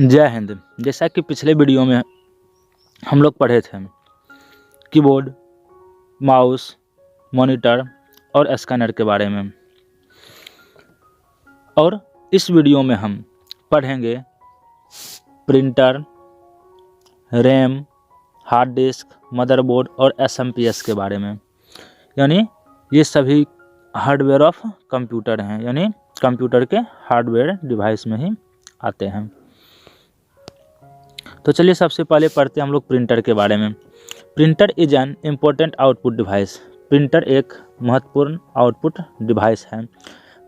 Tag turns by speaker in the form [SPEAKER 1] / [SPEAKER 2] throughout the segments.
[SPEAKER 1] जय हिंद। जैसा कि पिछले वीडियो में हम लोग पढ़े थे कीबोर्ड, माउस, मॉनिटर और स्कैनर के बारे में, और इस वीडियो में हम पढ़ेंगे printer, RAM, hard disk, motherboard और एसएमपीएस के बारे में। यानी ये सभी हार्डवेयर ऑफ कंप्यूटर हैं, यानी कंप्यूटर के हार्डवेयर डिवाइस में ही आते हैं। तो चलिए सबसे पहले पढ़ते हैं हम लोग प्रिंटर के बारे में। Printer is an important output device. Printer एक महत्वपूर्ण आउटपुट डिवाइस है।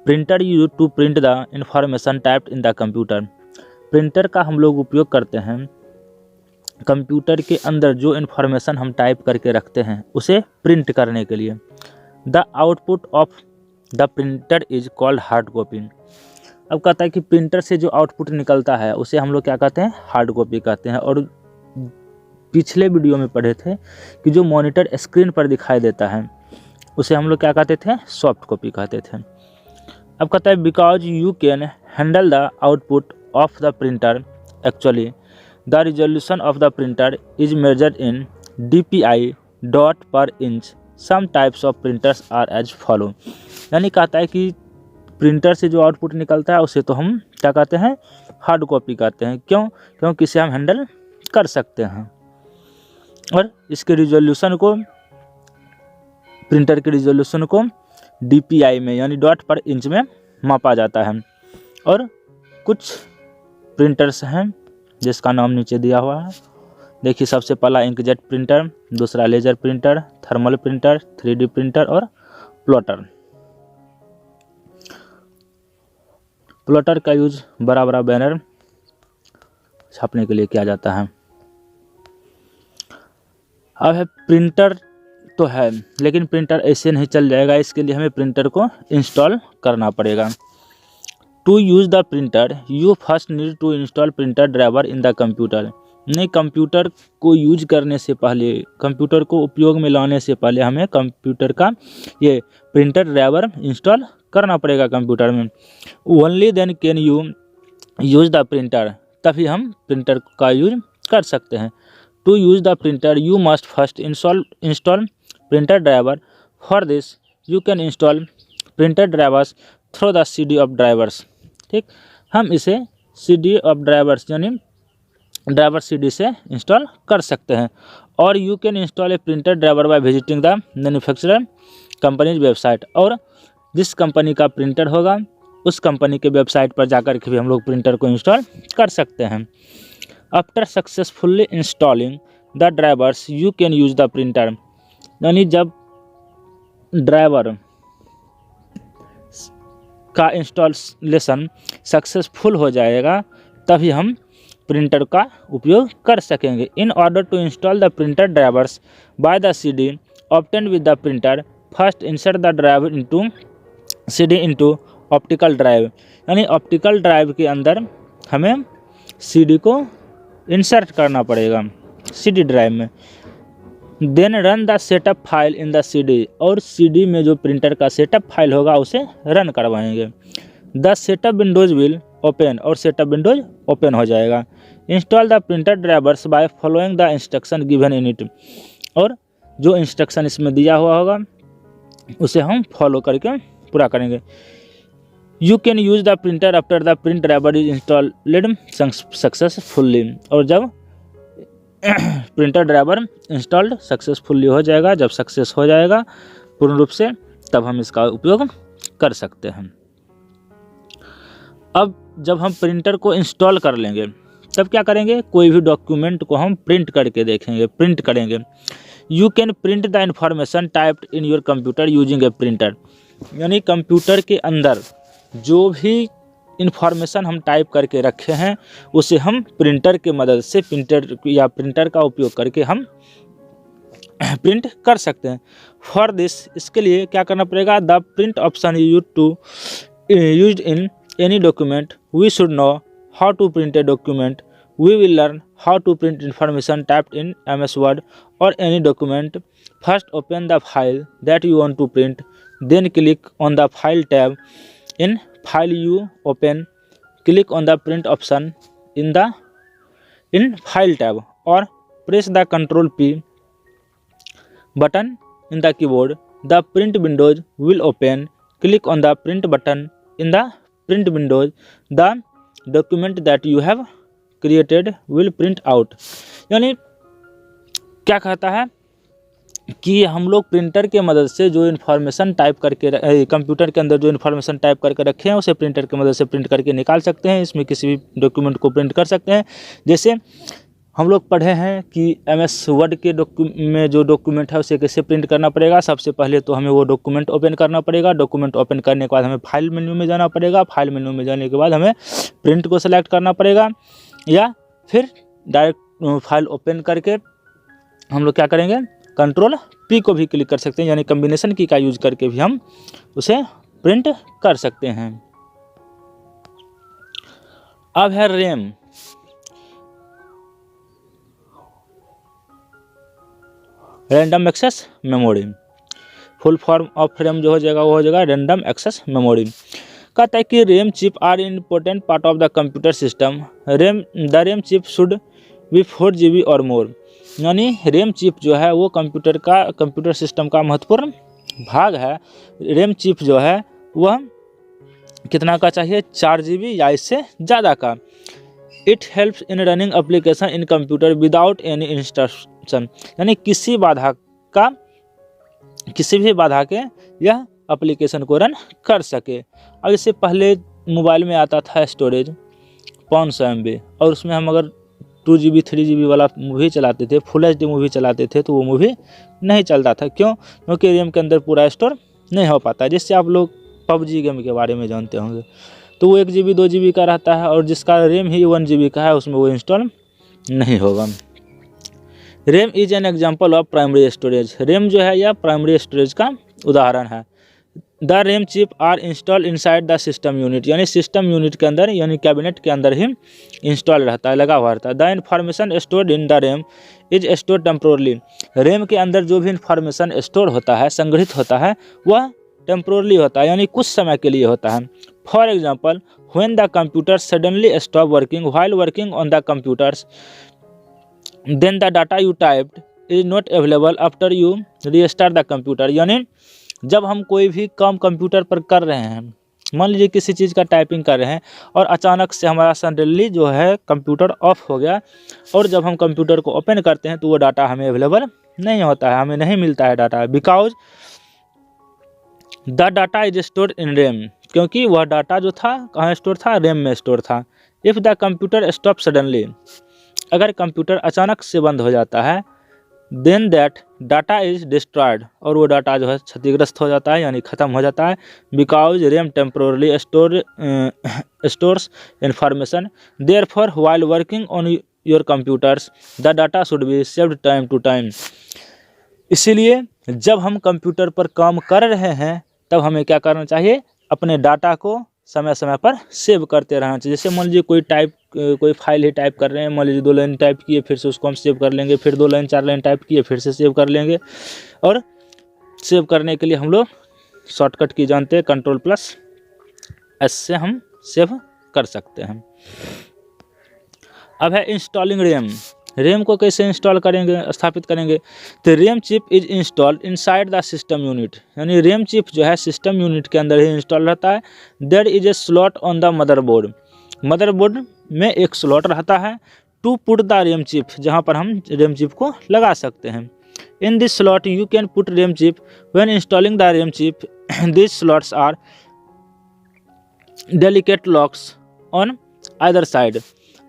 [SPEAKER 1] Printer use to print the information typed in the computer. Printer का हम लोग उपयोग करते हैं कंप्यूटर के अंदर जो इन्फॉर्मेशन हम टाइप करके रखते हैं उसे प्रिंट करने के लिए। The output of the printer is called hard copy. अब कहता है कि प्रिंटर से जो आउटपुट निकलता है उसे हम लोग क्या कहते हैं, हार्ड कॉपी कहते हैं। और पिछले वीडियो में पढ़े थे कि जो मॉनिटर स्क्रीन पर दिखाई देता है उसे हम लोग क्या कहते थे, सॉफ्ट कॉपी कहते थे। अब कहता है because you can handle the output of the printer actually the resolution of the printer is measured in DPI dot per inch. Some types of printers are as follow. यानी कहता है कि printer से जो आउटपुट निकलता है उसे तो हम क्या कहते हैं, हार्ड कॉपी कहते हैं। क्यों? क्योंकि इसे हम हैंडल कर सकते हैं और इसके रिजोल्यूशन को, प्रिंटर के रिजोल्यूशन को DPI में यानी डॉट पर इंच में मापा जाता है। और कुछ प्रिंटर्स हैं जिसका नाम नीचे दिया हुआ है। देखिए सबसे पहला इंकजेट प्रिंटर, दूसरा laser printer, thermal printer, 3D printer और प्लॉटर। प्लॉटर का यूज बड़ा बड़ा बैनर छापने के लिए किया जाता है। अब है प्रिंटर तो है, लेकिन प्रिंटर ऐसे नहीं चल जाएगा, इसके लिए हमें प्रिंटर को इंस्टॉल करना पड़ेगा। To use the printer you first need to install printer driver in the computer. नहीं, कंप्यूटर को यूज करने से पहले, कंप्यूटर को उपयोग में लाने से पहले हमें कंप्यूटर का ये प्रिंटर ड्राइवर इंस्टॉल करना पड़ेगा कंप्यूटर में। Only then can you use the printer, तभी हम प्रिंटर का यूज कर सकते हैं। To use the printer you must first install printer driver. For this you can install printer drivers through the CD of drivers. ठीक, हम इसे CD of drivers यानी ड्राइवर CD से इंस्टॉल कर सकते हैं। और you can install a printer driver by visiting the manufacturer company's website. और जिस कंपनी का प्रिंटर होगा उस कंपनी के वेबसाइट पर जाकर के भी हम लोग प्रिंटर को इंस्टॉल कर सकते हैं। After successfully installing the drivers you can use the printer. यानी जब ड्राइवर का इंस्टॉलेशन सक्सेसफुल हो जाएगा तभी हम प्रिंटर का उपयोग कर सकेंगे। In order to install the printer drivers by the CD obtained with the printer first insert the driver into CD into optical drive. यानी ऑप्टिकल ड्राइव के अंदर हमें CD को इंसर्ट करना पड़ेगा CD ड्राइव में। Then run the setup file in the CD। और CD में जो प्रिंटर का सेटअप फाइल होगा उसे रन करवाएंगे। The setup Windows will open, और सेटअप विंडोज ओपन हो जाएगा। Install the printer drivers by following the instruction given in it. और जो इंस्ट्रक्शन इसमें दिया हुआ होगा उसे हम फॉलो करके पूरा करेंगे। You can use the printer after the print driver is installed successfully. और जब प्रिंटर ड्राइवर इंस्टॉल्ड सक्सेसफुली हो जाएगा, जब सक्सेस हो जाएगा पूर्ण रूप से, तब हम इसका उपयोग कर सकते हैं। अब जब हम प्रिंटर को इंस्टॉल कर लेंगे तब क्या करेंगे, कोई भी डॉक्यूमेंट को हम प्रिंट करके देखेंगे, प्रिंट करेंगे। You can print the information typed in your computer using A printer. यानी कंप्यूटर के अंदर जो भी इंफॉर्मेशन हम टाइप करके रखे हैं उसे हम प्रिंटर के मदद से, प्रिंटर का उपयोग करके हम प्रिंट कर सकते हैं। फॉर दिस, इसके लिए क्या करना पड़ेगा, the print option used in any document. We should know how to print a document. We will learn how to print information typed in MS Word or any document. First open the file that you want to print, then click on the file tab. In file you open, click on the print option in the in File tab or press the Ctrl P button in the keyboard, the print windows will open. Click on the print button in the print windows. The document that you have created will print out. यानी क्या कहता है कि हम लोग printer के मदद से जो इन्फॉर्मेशन टाइप करके कंप्यूटर के अंदर जो इन्फॉर्मेशन टाइप करके रखे हैं उसे प्रिंटर की मदद से प्रिंट करके निकाल सकते हैं। इसमें किसी भी डॉक्यूमेंट को प्रिंट कर सकते हैं। जैसे हम लोग पढ़े हैं कि MS वर्ड के में जो डॉक्यूमेंट है उसे कैसे प्रिंट करना पड़ेगा। सबसे पहले तो हमें वो डॉक्यूमेंट ओपन करना पड़ेगा। डॉक्यूमेंट ओपन करने के बाद हमें फाइल मेन्यू में जाना पड़ेगा। फाइल मेन्यू में जाने के बाद हमें प्रिंट को सेलेक्ट करना पड़ेगा, या फिर डायरेक्ट फाइल ओपन करके हम लोग क्या करेंगे, Ctrl P को भी क्लिक कर सकते हैं, यानी कम्बिनेशन की का यूज करके भी हम उसे प्रिंट कर सकते हैं। अब है RAM. Random access memory. Full form of RAM जो हो जाएगा वो हो जाएगा रैंडम एक्सेस मेमोरी। कहता है कि RAM chip are important part of the computer system. RAM chip should be 4 GB और मोर। यानी रैम चिप जो है वो कंप्यूटर सिस्टम का महत्वपूर्ण भाग है। रैम चिप जो है वह कितना का चाहिए, 4 GB या इससे ज़्यादा का। It helps in running application in computer without any instruction. यानी किसी भी बाधा के यह एप्लीकेशन को रन कर सके। अब इससे पहले मोबाइल में आता था स्टोरेज 500 MB, और उसमें हम अगर 2 GB 3 GB वाला मूवी चलाते थे, फुल HD मूवी चलाते थे, तो वो मूवी नहीं चलता था। क्यों? क्योंकि रैम के अंदर पूरा स्टोर नहीं हो पाता। जिससे आप लोग PUBG गेम के बारे में जानते होंगे, तो वो 1 GB 2 GB का रहता है, और जिसका रैम ही 1 GB का है उसमें वो इंस्टॉल नहीं होगा। RAM is an example of primary storage. RAM जो है यह प्राइमरी स्टोरेज का उदाहरण है। The RAM chip are install inside the system unit. यानी सिस्टम यूनिट के अंदर, यानी कैबिनेट के अंदर ही इंस्टॉल रहता है, लगा हुआ रहता है। The information stored in the RAM is store temporarily. RAM के अंदर जो भी इंफॉर्मेशन स्टोर होता है, संग्रहित होता है, वह टेम्पोरली होता है, यानी कुछ समय के लिए होता है। For example, when the computer suddenly stop working while working on the computers, then the data you typed is not available after you restart the computer. यानी जब हम कोई भी काम कंप्यूटर पर कर रहे हैं, मान लीजिए किसी चीज़ का टाइपिंग कर रहे हैं और अचानक से हमारा सडनली जो है कंप्यूटर ऑफ हो गया, और जब हम कंप्यूटर को ओपन करते हैं तो वो डाटा हमें अवेलेबल नहीं होता है, हमें नहीं मिलता है data, because the data is stored in RAM. क्योंकि वह डाटा जो था कहाँ स्टोर था, रैम में स्टोर था। If the computer stop suddenly, अगर कंप्यूटर अचानक से बंद हो जाता है, then that data is destroyed, और वो डाटा जो है क्षतिग्रस्त हो जाता है, यानी ख़त्म हो जाता है। Because RAM temporally stores information, therefore while working on your computers the data should be saved time to time. इसीलिए जब हम कंप्यूटर पर काम कर रहे हैं तब हमें क्या करना चाहिए, अपने डाटा को समय समय पर सेव करते रहना चाहिए। जैसे मान लीजिए कोई फाइल ही टाइप कर रहे हैं, मान लीजिए 2 लाइन टाइप किए, फिर से उसको हम सेव कर लेंगे, फिर 2 लाइन 4 लाइन टाइप किए, फिर से सेव कर लेंगे। और सेव करने के लिए हम लोग शॉर्टकट की जानते हैं, Ctrl+S से हम सेव कर सकते हैं। अब है इंस्टॉलिंग रैम। रैम को कैसे इंस्टॉल करेंगे, स्थापित करेंगे, तो RAM chip is installed inside the system unit. यानी रैम चिप जो है सिस्टम यूनिट के अंदर ही इंस्टॉल रहता है। There is a slot on the motherboard. Motherboard में एक स्लॉट रहता है to put the RAM chip, जहाँ पर हम रैम चिप को लगा सकते हैं। In this slot you can put RAM chip when installing the RAM chip. This slots are delicate locks on either side.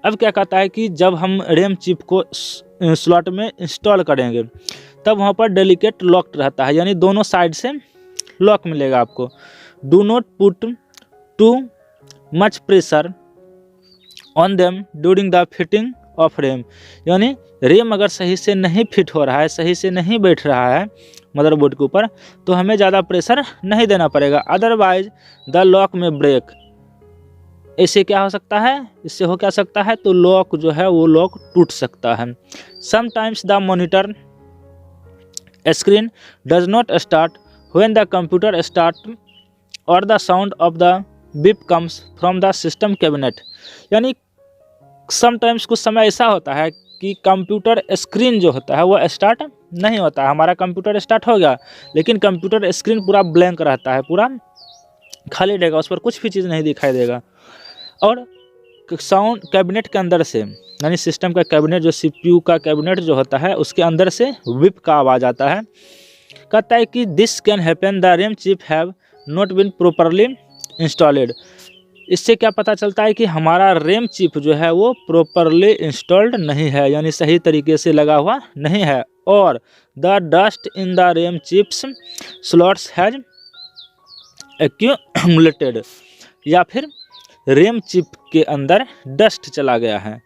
[SPEAKER 1] अब क्या कहता है कि जब हम रैम चिप को स्लॉट में इंस्टॉल करेंगे तब वहाँ पर डेलिकेट लॉक रहता है, यानी दोनों साइड से लॉक मिलेगा आपको। Do not put too much pressure on them during the fitting of RAM. यानी रैम अगर सही से नहीं फिट हो रहा है, सही से नहीं बैठ रहा है मदरबोर्ड के ऊपर, तो हमें ज़्यादा प्रेशर नहीं देना पड़ेगा, अदरवाइज द लॉक में ब्रेक। ऐसे क्या हो सकता है, इससे हो क्या सकता है, तो लॉक जो है वो लॉक टूट सकता है। Sometimes the monitor screen does not start when the computer start और the sound of the beep comes from the system cabinet. यानी समटाइम्स कुछ समय ऐसा होता है कि कंप्यूटर स्क्रीन जो होता है वो स्टार्ट नहीं होता है। हमारा कंप्यूटर स्टार्ट हो गया लेकिन कंप्यूटर स्क्रीन पूरा ब्लैंक रहता है, पूरा खाली रहेगा, उस पर कुछ भी चीज़ नहीं दिखाई देगा। और साउंड कैबिनेट के अंदर से, यानी सिस्टम का कैबिनेट, जो सीपीयू का कैबिनेट जो होता है उसके अंदर से विप का आवाज़ आता है। कहता है कि this can happen the RAM chip have not been properly installed. इससे क्या पता चलता है कि हमारा रैम चिप जो है वो प्रॉपरली इंस्टॉल्ड नहीं है, यानी सही तरीके से लगा हुआ नहीं है। और the dust in the RAM chips slots has accumulated, या फिर रैम चिप के अंदर डस्ट चला गया है।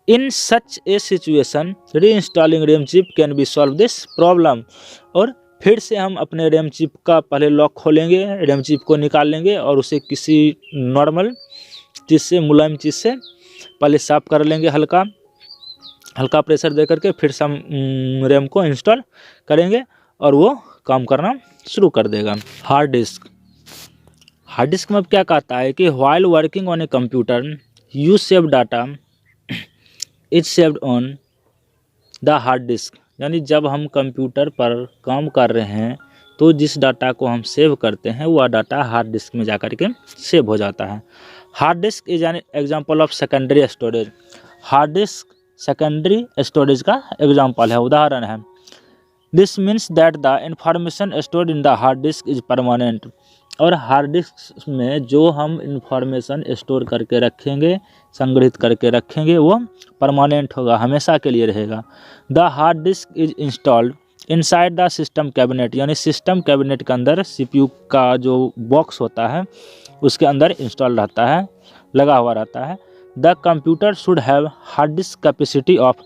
[SPEAKER 1] इन सच ए सिचुएशन री installing RAM chip can be solve this problem. और फिर से हम अपने रैम चिप का पहले लॉक खोलेंगे, रैम चिप को निकाल लेंगे और उसे किसी नॉर्मल चीज़ से, मुलायम चीज़ से पहले साफ कर लेंगे, हल्का हल्का प्रेशर दे करके फिर से हम रैम को इंस्टॉल करेंगे और वो काम करना शुरू कर देगा। हार्ड डिस्क में अब क्या कहता है कि while working on a computer you save data is saved on the hard disk, यानी जब हम कंप्यूटर पर काम कर रहे हैं तो जिस डाटा को हम सेव करते हैं वह डाटा हार्ड डिस्क में जाकर के सेव हो जाता है। Hard disk is an example of secondary storage. Hard disk secondary storage का एग्जांपल है, उदाहरण है। This means that the information stored in the hard disc is permanent. और हार्ड डिस्क में जो हम इंफॉर्मेशन स्टोर करके रखेंगे, संग्रहित करके रखेंगे, वो परमानेंट होगा, हमेशा के लिए रहेगा। The hard disc is installed inside the system cabinet, यानी सिस्टम कैबिनेट के अंदर सीपीयू का जो बॉक्स होता है उसके अंदर इंस्टॉल रहता है, लगा हुआ रहता है। The computer should have hard disk capacity of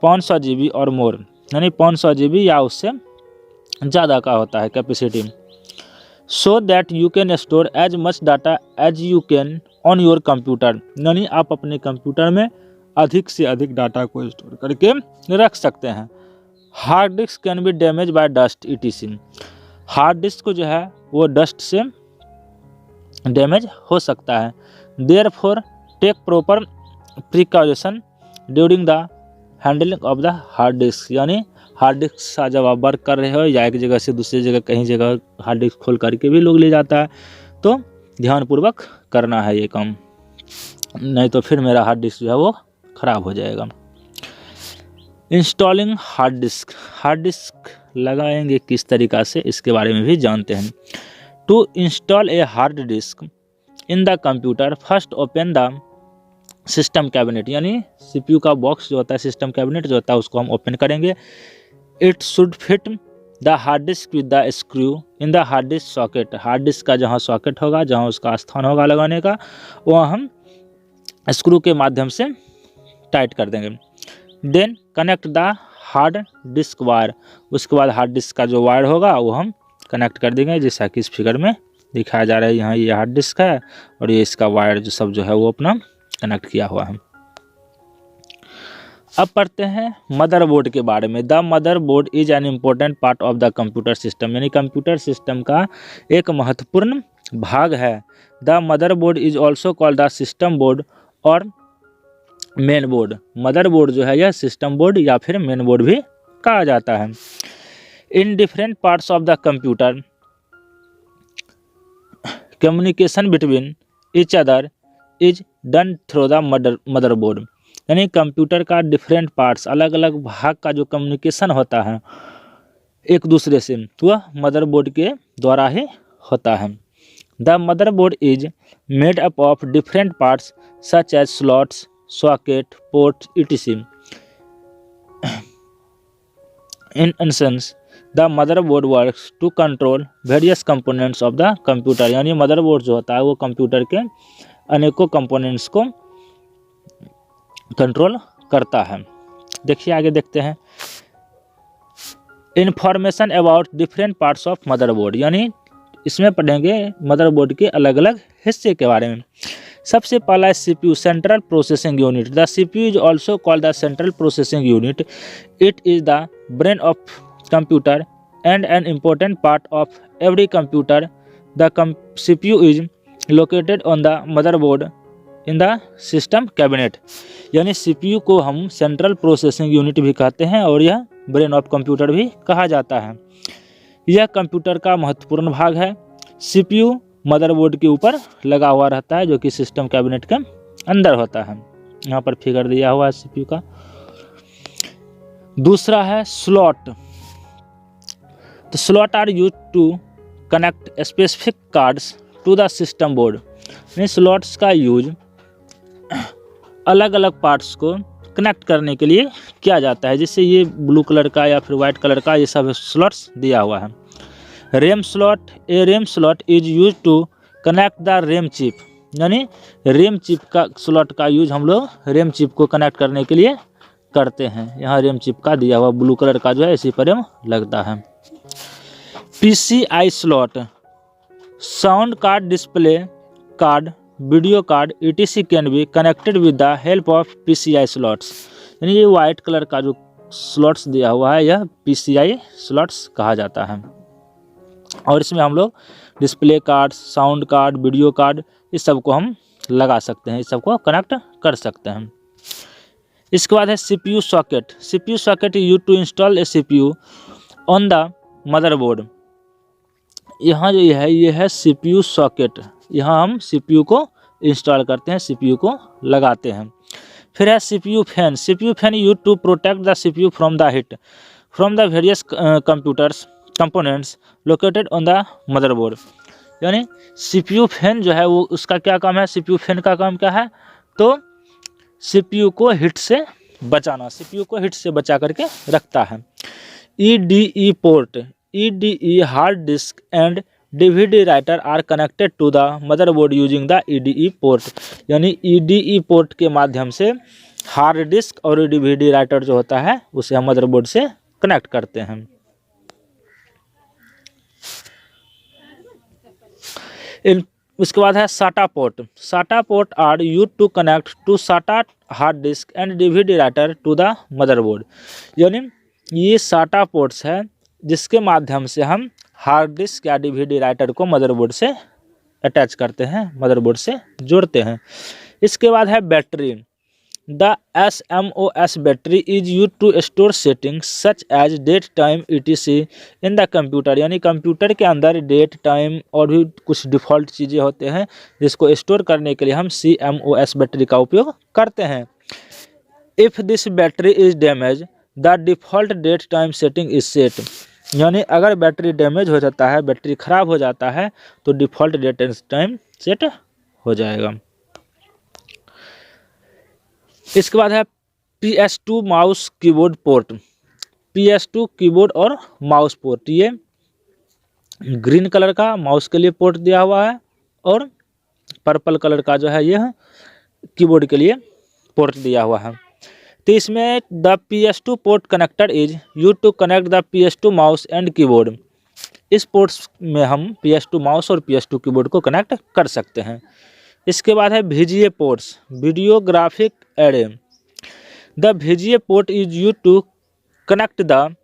[SPEAKER 1] 500 GB और मोर, यानी 500 GB या उससे ज़्यादा का होता है capacity. So that you can store as much data as you can on your computer, यानी आप अपने कंप्यूटर में अधिक से अधिक डाटा को स्टोर करके रख सकते हैं। Hard disk can be damage bye dust ETC। Hard disk को जो है वो डस्ट से डैमेज हो सकता है। Therefore take proper precaution during the handling of the hard disk, यानी हार्ड डिस्क से जब आप वर्क कर रहे हो या एक जगह से दूसरी जगह कहीं जगह हार्ड डिस्क खोल करके भी लोग ले जाता है, तो ध्यानपूर्वक करना है ये काम, नहीं तो फिर मेरा हार्ड डिस्क जो है वो ख़राब हो जाएगा। इंस्टॉलिंग हार्ड डिस्क लगाएंगे किस तरीक़ा से, इसके बारे में भी जानते हैं। To install a hard disk in the computer first open the system cabinet, यानी CPU का बॉक्स जो होता है, सिस्टम कैबिनेट जो होता है, उसको हम ओपन करेंगे। It should fit the hard disc with the screw in the hard disc socket. Hard disk का जहाँ सॉकेट होगा, जहाँ उसका स्थान होगा लगाने का, वहाँ हम स्क्रू के माध्यम से टाइट कर देंगे। Then connect the hard disk wire, उसके बाद हार्ड डिस्क का जो वायर होगा वो हम कनेक्ट कर देंगे, जैसा कि इस फिगर में दिखाया जा रहा है। यहाँ ये हार्ड डिस्क है और ये इसका वायर जो सब जो है वो अपना कनेक्ट किया हुआ है। अब पढ़ते हैं मदरबोर्ड के बारे में। The motherboard is an important part of the computer system, यानी कंप्यूटर सिस्टम का एक महत्वपूर्ण भाग है। The motherboard is also called the system board और मेन बोर्ड। मदरबोर्ड जो है यह सिस्टम बोर्ड या फिर मेन बोर्ड भी कहा जाता है। In different parts of the computer communication between each other is done through the motherboard, यानी कंप्यूटर का डिफरेंट पार्ट्स, अलग अलग भाग का जो कम्युनिकेशन होता है एक दूसरे से, वह मदरबोर्ड के द्वारा ही होता है। The motherboard is made up of different parts such as slots, socket, port etc. In essence, the motherboard works to control various components of the computer, यानी मदरबोर्ड जो होता है वो कंप्यूटर के अनेकों कंपोनेंट्स को कंट्रोल करता है। देखिए आगे देखते हैं। Information about different parts of motherboard, यानी इसमें पढ़ेंगे मदरबोर्ड के अलग अलग हिस्से के बारे में। सबसे पहला है CPU, central processing unit. The CPU is also called the central processing unit. It is the brain of computer and an important part of every computer. The CPU is located on the motherboard in the system cabinet, यानी CPU को हम central processing unit भी कहते हैं और यह brain of computer भी कहा जाता है। यह कंप्यूटर का महत्वपूर्ण भाग है। सीपीयू मदरबोर्ड के ऊपर लगा हुआ रहता है जो कि सिस्टम कैबिनेट के अंदर होता है। यहाँ पर फिगर दिया हुआ है सीपीयू का। दूसरा है स्लॉट। तो slot are use to connect specific cards to the system board. यानी स्लॉट्स का यूज अलग अलग पार्ट्स को कनेक्ट करने के लिए किया जाता है, जिससे ये ब्लू कलर का या फिर वाइट कलर का ये सब स्लॉट्स दिया हुआ है। RAM slot, a RAM slot is use to connect the RAM chip, यानी रैम चिप का स्लॉट का यूज हम लोग रैम चिप को कनेक्ट करने के लिए करते हैं। यहाँ रैम चिप का दिया हुआ ब्लू कलर का जो है इसी पर लगता है। PCI slot, sound card, display card, video card etc can be connected with the help of PCI slots. यानी ये वाइट कलर का जो स्लॉट्स दिया हुआ है यह PCI स्लॉट्स कहा जाता है। और इसमें हम लोग display card, sound card, video card इस सब को हम लगा सकते हैं, इस सब को कनेक्ट कर सकते हैं। इसके बाद है CPU socket. CPU socket use to install a CPU on the motherboard. यहाँ जो ये है CPU सॉकेट, यहाँ हम CPU को इंस्टॉल करते हैं, CPU को लगाते हैं। फिर है CPU fan. CPU fan use to protect the CPU from the heat from the various computers components located on the motherboard. यानी CPU फैन जो है वो उसका क्या काम है, CPU फैन का काम क्या है, तो CPU को हीट से बचाना, CPU को हीट से बचा करके रखता है। EDE port, EDE hard disk and DVD writer are connected to the motherboard using the EDE port. यानी EDE पोर्ट के माध्यम से हार्ड डिस्क और DVD राइटर जो होता है उसे हम मदरबोर्ड से कनेक्ट करते हैं। उसके बाद है SATA port. SATA port are use to connect to SATA hard disk and DVD writer to the motherboard. यानी ये SATA पोर्ट्स है जिसके माध्यम से हम हार्ड डिस्क या DVD राइटर को मदरबोर्ड से अटैच करते हैं, मदरबोर्ड से जोड़ते हैं। इसके बाद है battery. The SMOS battery is use to store settings such as date time etc in the computer. यानी कंप्यूटर के अंदर डेट टाइम और भी कुछ डिफ़ॉल्ट चीज़ें होते हैं जिसको स्टोर करने के लिए हम CMOS बैटरी का उपयोग करते हैं। If this battery is damage the default date time setting is set. यानी अगर बैटरी डैमेज हो जाता है, बैटरी ख़राब हो जाता है तो डिफ़ॉल्ट डेट टाइम सेट हो जाएगा। इसके बाद है PS2 mouse keyboard port. PS2 keyboard और माउस पोर्ट, ये ग्रीन कलर का माउस के लिए पोर्ट दिया हुआ है और पर्पल कलर का जो है यह कीबोर्ड के लिए पोर्ट दिया हुआ है। तो इसमें the PS2 port connector is use to connect the PS2 mouse and keyboard. इस पोर्ट्स में हम PS2 माउस और PS2 कीबोर्ड को कनेक्ट कर सकते हैं। इसके बाद है VGA ports, video graphic array. The VGA port is use to connect the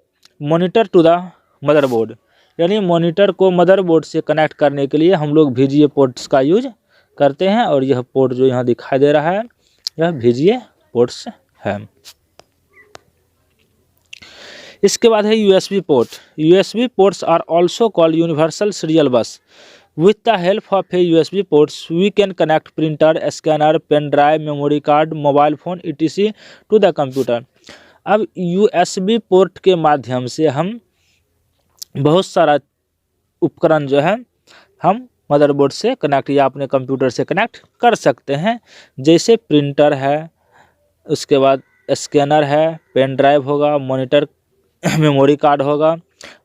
[SPEAKER 1] monitor to the motherboard. यानी मॉनिटर को मदरबोर्ड से कनेक्ट करने के लिए हम लोग VGA पोर्ट्स का यूज करते हैं और यह पोर्ट जो यहाँ दिखाई दे रहा है यह VGA पोर्ट्स है। इसके बाद है USB port. USB ports are also called universal serial bus. With the help of a USB ports, we can connect printer, scanner, pen drive, memory card, mobile phone etc. to the computer। अब USB port के माध्यम से हम बहुत सारा उपकरण जो है हम मदरबोर्ड से कनेक्ट या अपने कंप्यूटर से कनेक्ट कर सकते हैं। जैसे प्रिंटर है, उसके बाद स्कैनर है, पेन ड्राइव होगा, मॉनिटर मेमोरी कार्ड होगा,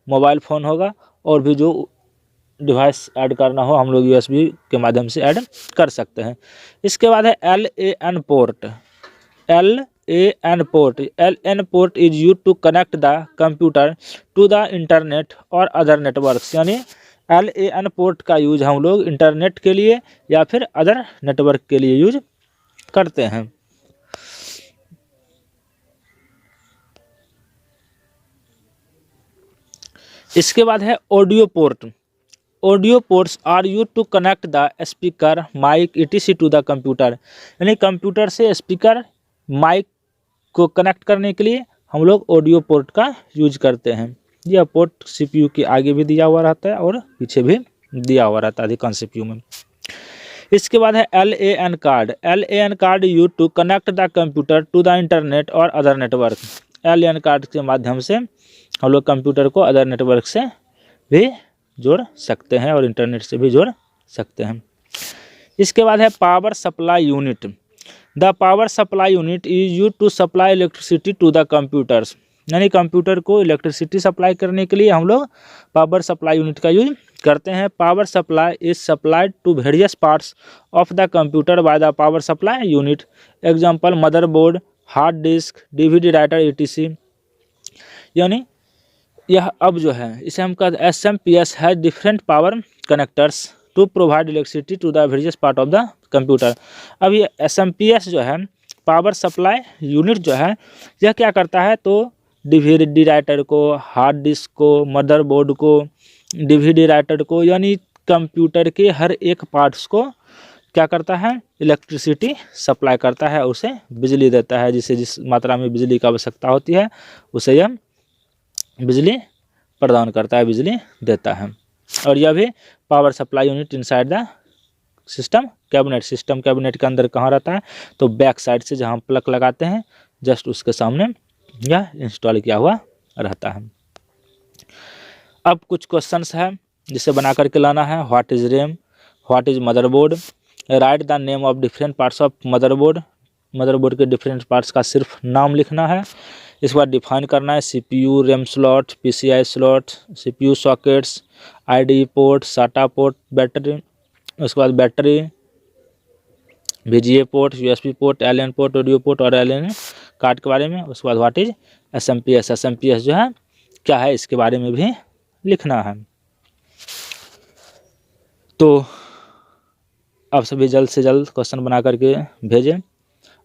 [SPEAKER 1] मोबाइल फ़ोन होगा और भी जो डिवाइस ऐड करना हो हम लोग USB के माध्यम से ऐड कर सकते हैं। इसके बाद है LAN port. LAN port, LAN port is use to connect the computer to the internet और अदर नेटवर्क्स। यानी LAN पोर्ट का यूज हम लोग इंटरनेट के लिए या फिर अदर नेटवर्क के लिए यूज करते हैं। इसके बाद है audio port. Audio ports are use to connect the speaker mic etc to the computer. यानी कंप्यूटर से स्पीकर माइक को कनेक्ट करने के लिए हम लोग ऑडियो पोर्ट का यूज करते हैं। यह पोर्ट सीपीयू के आगे भी दिया हुआ रहता है और पीछे भी दिया हुआ रहता है अधिकांश सीपीयू में। इसके बाद है LAN card. LAN card use to connect the computer to the internet और अदर नेटवर्क। LAN कार्ड के माध्यम से हम लोग कंप्यूटर को अदर नेटवर्क से भी जोड़ सकते हैं और इंटरनेट से भी जोड़ सकते हैं। इसके बाद है power supply unit. The power supply unit is use to supply electricity to the computers. यानी कंप्यूटर को इलेक्ट्रिसिटी सप्लाई करने के लिए हम लोग पावर सप्लाई यूनिट का यूज करते हैं। Power supply is supplied to various parts of the computer by the power supply unit. Example motherboard, hard disk, DVD writer etc। यानी यह अब जो है इसे हम कहते हैं SMPS है different power connectors to provide electricity to the various part of the computer. अब ये SMPS जो है पावर सप्लाई यूनिट जो है यह क्या करता है, तो DVD राइटर को, हार्ड डिस्क को, मदरबोर्ड को, DVD राइटर को, यानी कंप्यूटर के हर एक पार्ट्स को क्या करता है, इलेक्ट्रिसिटी सप्लाई करता है, उसे बिजली देता है। जिसे जिस मात्रा में बिजली की आवश्यकता होती है उसे यह बिजली प्रदान करता है, बिजली देता है। और यह भी power supply unit inside the system cabinet. System cabinet के अंदर कहाँ रहता है, तो बैक साइड से जहाँ प्लग लगाते हैं जस्ट उसके सामने यह इंस्टॉल किया हुआ रहता है। अब कुछ क्वेश्चंस है जिसे बना करके लाना है। What is RAM, what is motherboard, right the name of different parts of motherboard. Motherboard के डिफरेंट पार्ट्स का सिर्फ नाम लिखना है। इस बार डिफाइन करना है CPU, RAM slot, PCI slot, CPU sockets, IDE port, SATA port, battery, उसके बाद battery, VGA port, USB port, LAN port, audio port और LAN कार्ड के बारे में। उसके बाद व्हाट इज SMPS। SMPS जो है क्या है इसके बारे में भी लिखना है। तो आप सभी जल्द से जल्द क्वेश्चन बना करके भेजें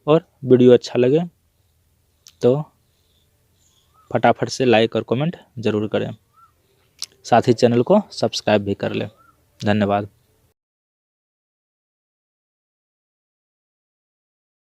[SPEAKER 1] और वीडियो अच्छा लगे तो फटाफट से लाइक और कमेंट ज़रूर करें। साथ ही चैनल को सब्सक्राइब भी कर लें। धन्यवाद।